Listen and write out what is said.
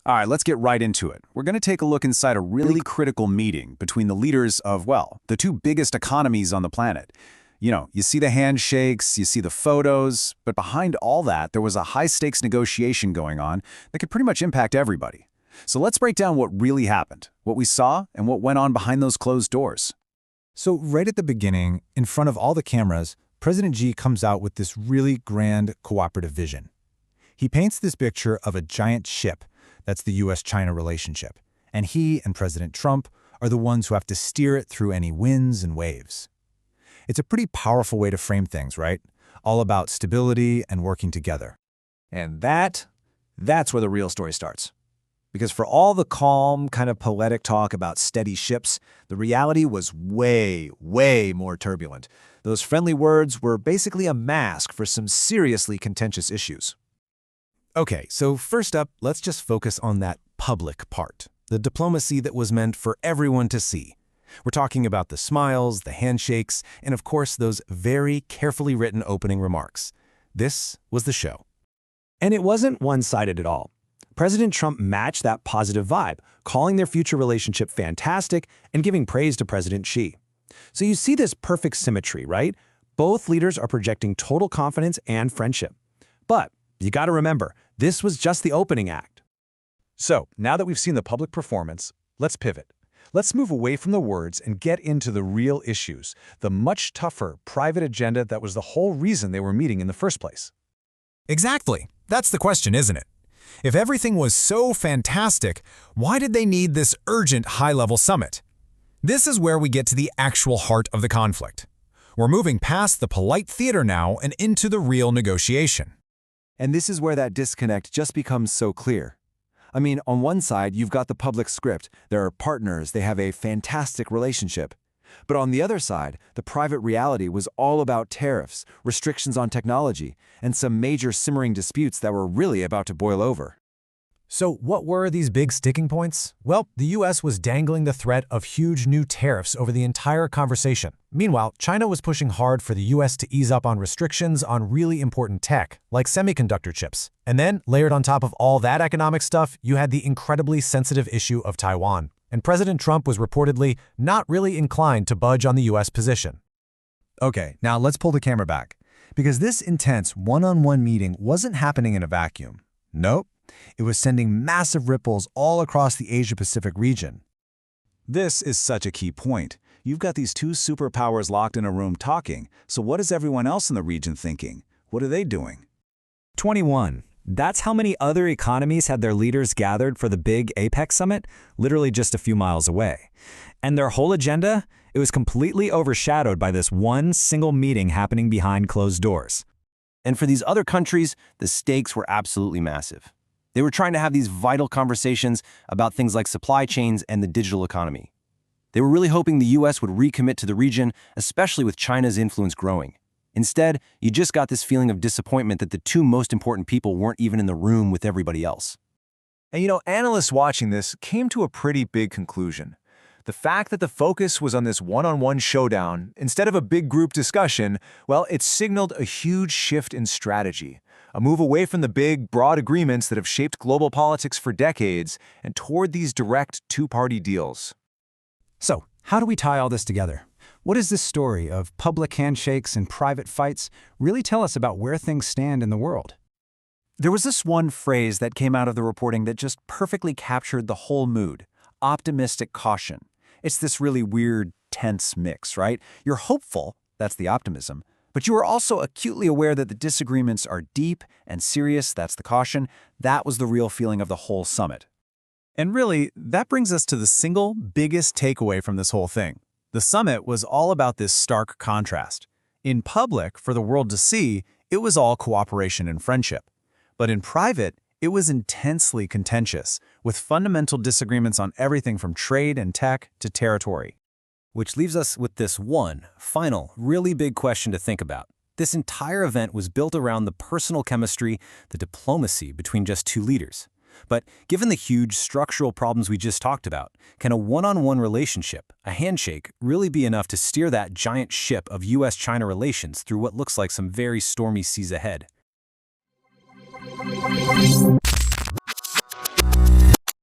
All right, let's get right into it. We're going to take a look inside a really critical meeting between the leaders of, well, the two biggest economies on the planet. You see the handshakes, you see the photos, but behind all that, there was a high-stakes negotiation going on that could pretty much impact everybody. So let's break down what really happened, what we saw, and what went on behind those closed doors. So right at the beginning, in front of all the cameras, President Xi comes out with this really grand cooperative vision. He paints this picture of a giant ship. That's the U.S. China relationship. And he and President Trump are the ones who have to steer it through any winds and waves. It's a pretty powerful way to frame things, right? All about stability and working together. And that's where the real story starts. Because for all the calm, kind of poetic talk about steady ships, the reality was way, way more turbulent. Those friendly words were basically a mask for some seriously contentious issues. Okay, so first up, let's just focus on that public part, the diplomacy that was meant for everyone to see. We're talking about the smiles, the handshakes, and of course those very carefully written opening remarks. This was the show. And it wasn't one-sided at all. President Trump matched that positive vibe, calling their future relationship fantastic and giving praise to President Xi. So you see this perfect symmetry, right? Both leaders are projecting total confidence and friendship. But you got to remember, this was just the opening act. So, now that we've seen the public performance, let's pivot. Let's move away from the words and get into the real issues, the much tougher private agenda that was the whole reason they were meeting in the first place. Exactly. That's the question, isn't it? If everything was so fantastic, why did they need this urgent high-level summit? This is where we get to the actual heart of the conflict. We're moving past the polite theater now and into the real negotiation. And this is where that disconnect just becomes so clear. I mean, on one side, you've got the public script. There are partners. They have a fantastic relationship. But on the other side, the private reality was all about tariffs, restrictions on technology, and some major simmering disputes that were really about to boil over. So what were these big sticking points? Well, the U.S. was dangling the threat of huge new tariffs over the entire conversation. Meanwhile, China was pushing hard for the U.S. to ease up on restrictions on really important tech, like semiconductor chips. And then, layered on top of all that economic stuff, you had the incredibly sensitive issue of Taiwan. And President Trump was reportedly not really inclined to budge on the U.S. position. Okay, now let's pull the camera back. Because this intense one-on-one meeting wasn't happening in a vacuum. Nope. It was sending massive ripples all across the Asia-Pacific region. This is such a key point. You've got these two superpowers locked in a room talking, so what is everyone else in the region thinking? What are they doing? 21. That's how many other economies had their leaders gathered for the big APEC summit, literally just a few miles away. And their whole agenda, it was completely overshadowed by this one single meeting happening behind closed doors. And for these other countries, the stakes were absolutely massive. They were trying to have these vital conversations about things like supply chains and the digital economy. They were really hoping the U.S. would recommit to the region, especially with China's influence growing. Instead, you just got this feeling of disappointment that the two most important people weren't even in the room with everybody else. And analysts watching this came to a pretty big conclusion. The fact that the focus was on this one-on-one showdown instead of a big group discussion, well, it signaled a huge shift in strategy. A move away from the big, broad agreements that have shaped global politics for decades and toward these direct two-party deals. So, how do we tie all this together? What does this story of public handshakes and private fights really tell us about where things stand in the world? There was this one phrase that came out of the reporting that just perfectly captured the whole mood: optimistic caution. It's this really weird, tense mix, right? You're hopeful, that's the optimism, but you are also acutely aware that the disagreements are deep and serious, that's the caution. That was the real feeling of the whole summit. And really, that brings us to the single biggest takeaway from this whole thing. The summit was all about this stark contrast. In public, for the world to see, it was all cooperation and friendship. But in private, it was intensely contentious, with fundamental disagreements on everything from trade and tech to territory. Which leaves us with this one, final, really big question to think about. This entire event was built around the personal chemistry, the diplomacy between just two leaders. But given the huge structural problems we just talked about, can a one-on-one relationship, a handshake, really be enough to steer that giant ship of U.S. China relations through what looks like some very stormy seas ahead?